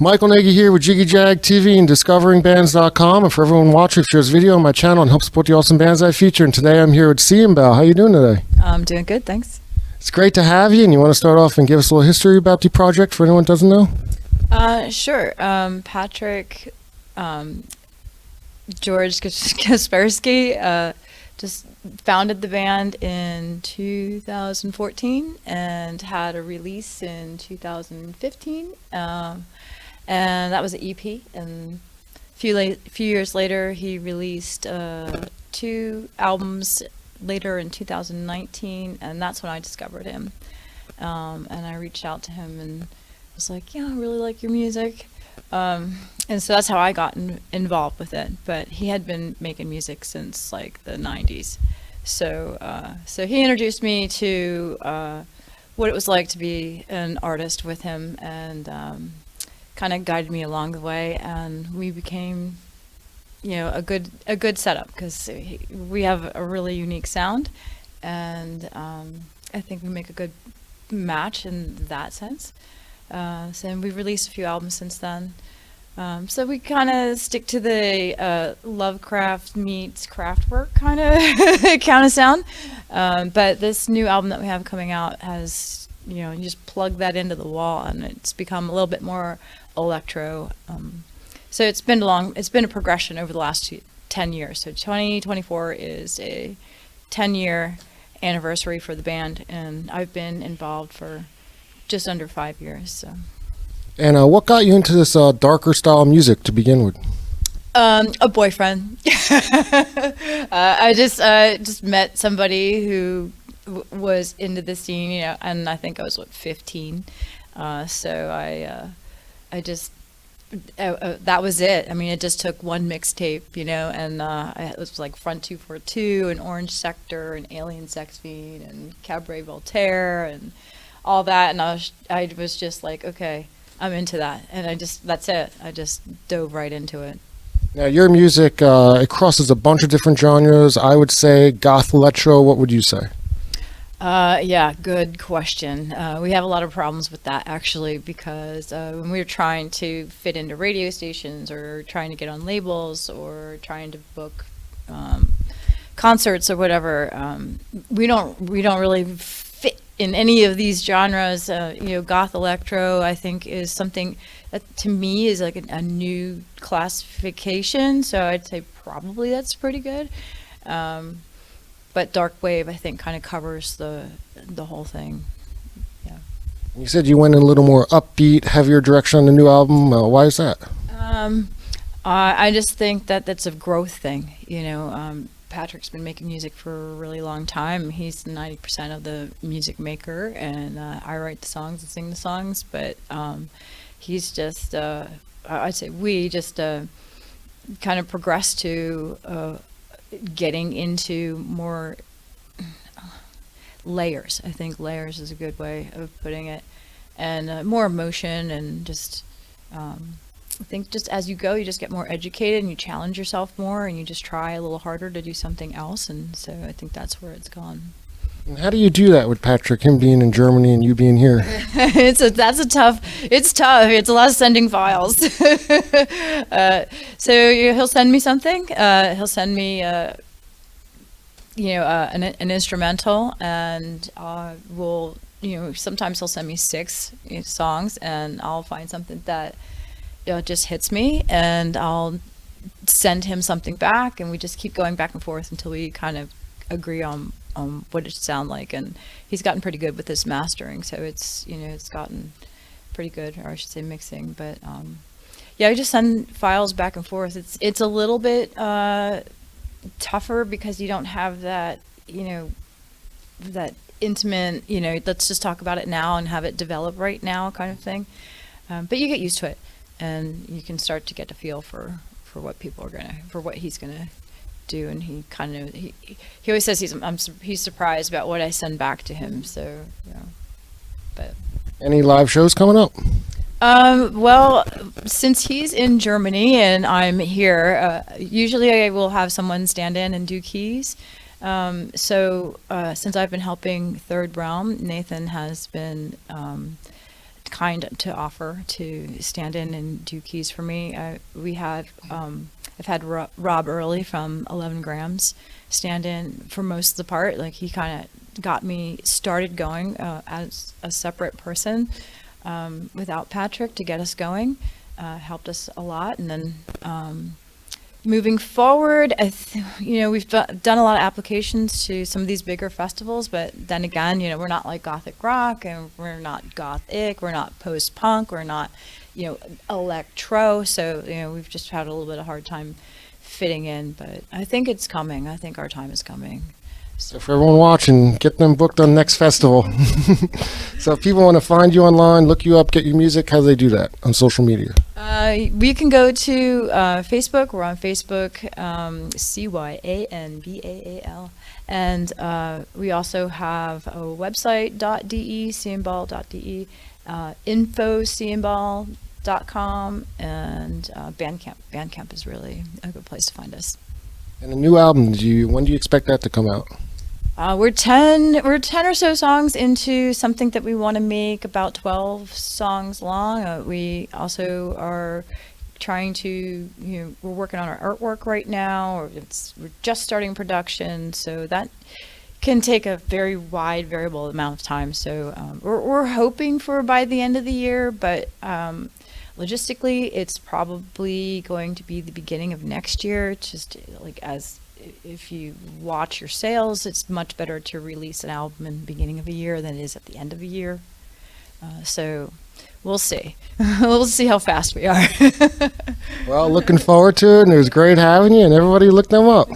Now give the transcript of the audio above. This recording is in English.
Michael Nagy here with Jiggy Jag TV and DiscoveringBands.com. And for everyone watching, if shares video on my channel and helps support the awesome bands I feature. And today I'm here with Cyanbaal. How you doing today? I'm doing good, thanks. It's great to have you. And you want to start off and give us a little history about the project for anyone who doesn't know? Sure. Patrick, George Kaspersky just founded the band in 2014 and had a release in 2015. And that was an EP. And a few years later, he released 2 albums later in 2019, and that's when I discovered him. And I reached out to him and was like, yeah, I really like your music. And so that's how I got involved with it. But he had been making music since like the 90s. So he introduced me to what it was like to be an artist with him, and kind of guided me along the way. And we became, a good setup, because we have a really unique sound, and I think we make a good match in that sense. So we've released a few albums since then. So we kind of stick to the Lovecraft meets Kraftwerk kind of sound. But this new album that we have coming out has, you just plug that into the wall, and it's become a little bit more electro. So it's been a progression over the last 10 years. So 2024 is a 10-year anniversary for the band, and I've been involved for just under 5 years. So. And what got you into this darker style music to begin with? A boyfriend. I just met somebody who was into the scene, and I think I was 15. So I just that was it. I mean, it just took one mixtape, and it was like Front 242 and Orange Sector and Alien Sex Fiend and Cabaret Voltaire and all that, and I was just like, okay, I'm into that, and that's it. I just dove right into it. Now, your music, it crosses a bunch of different genres. I would say goth electro. What would you say? Yeah, good question. We have a lot of problems with that, actually, because when we were trying to fit into radio stations, or trying to get on labels, or trying to book concerts or whatever, we don't really fit in any of these genres. Goth electro, I think, is something that to me is like a new classification. So I'd say probably that's pretty good. But Darkwave, I think, kind of covers the whole thing. Yeah. You said you went in a little more upbeat, heavier direction on the new album. Why is that? I just think that that's a growth thing. Patrick's been making music for a really long time. He's 90% of the music maker, and I write the songs and sing the songs. But he's just, I'd say we just kind of progressed to getting into more layers. I think layers is a good way of putting it, and more emotion, and just I think just as you go, you just get more educated, and you challenge yourself more, and you just try a little harder to do something else. And so I think that's where it's gone. And how do you do that with Patrick, him being in Germany and you being here? It's tough. It's a lot of sending files. So he'll send me something. He'll send me an instrumental, and we'll sometimes he'll send me 6 songs, and I'll find something that just hits me, and I'll send him something back, and we just keep going back and forth until we kind of agree on what it should sound like. And he's gotten pretty good with this mastering, so it's it's gotten pretty good, or I should say mixing. But yeah, we just send files back and forth. It's a little bit tougher because you don't have that that intimate let's just talk about it now and have it develop right now kind of thing. But you get used to it, and you can start to get a feel for what what he's gonna do. And he kind of he always says he's surprised about what I send back to him. So but any live shows coming up? Well, since he's in Germany and I'm here, usually I will have someone stand in and do keys. So since I've been helping Third Realm, Nathan has been kind to offer to stand in and do keys for me. I've had Rob Early from 11 Grams stand in for most of the part. Like, he kind of got me started going as a separate person without Patrick to get us going. Helped us a lot. And then moving forward, we've done a lot of applications to some of these bigger festivals, but then again, we're not like gothic rock, and we're not gothic, we're not post-punk, we're not, electro, so, we've just had a little bit of hard time fitting in, but I think it's coming. I think our time is coming. So for everyone watching, get them booked on next festival. So if people want to find you online, look you up, get your music, how do they do that on social media? We can go to Facebook. We're on Facebook, Cyanbaal. And we also have a website, .de, cyanbaal.de, info.cyanbaal.com, and Bandcamp. Bandcamp is really a good place to find us. And a new album, when do you expect that to come out? We're 10 or so songs into something that we want to make about 12 songs long. We also are trying to, we're working on our artwork right now. We're just starting production, so that can take a very wide, variable amount of time. So we're hoping for by the end of the year, but logistically, it's probably going to be the beginning of next year. Just like, as if you watch your sales, it's much better to release an album in the beginning of a year than it is at the end of a year. So we'll see. We'll see how fast we are. Well, looking forward to it, and it was great having you, and everybody look them up.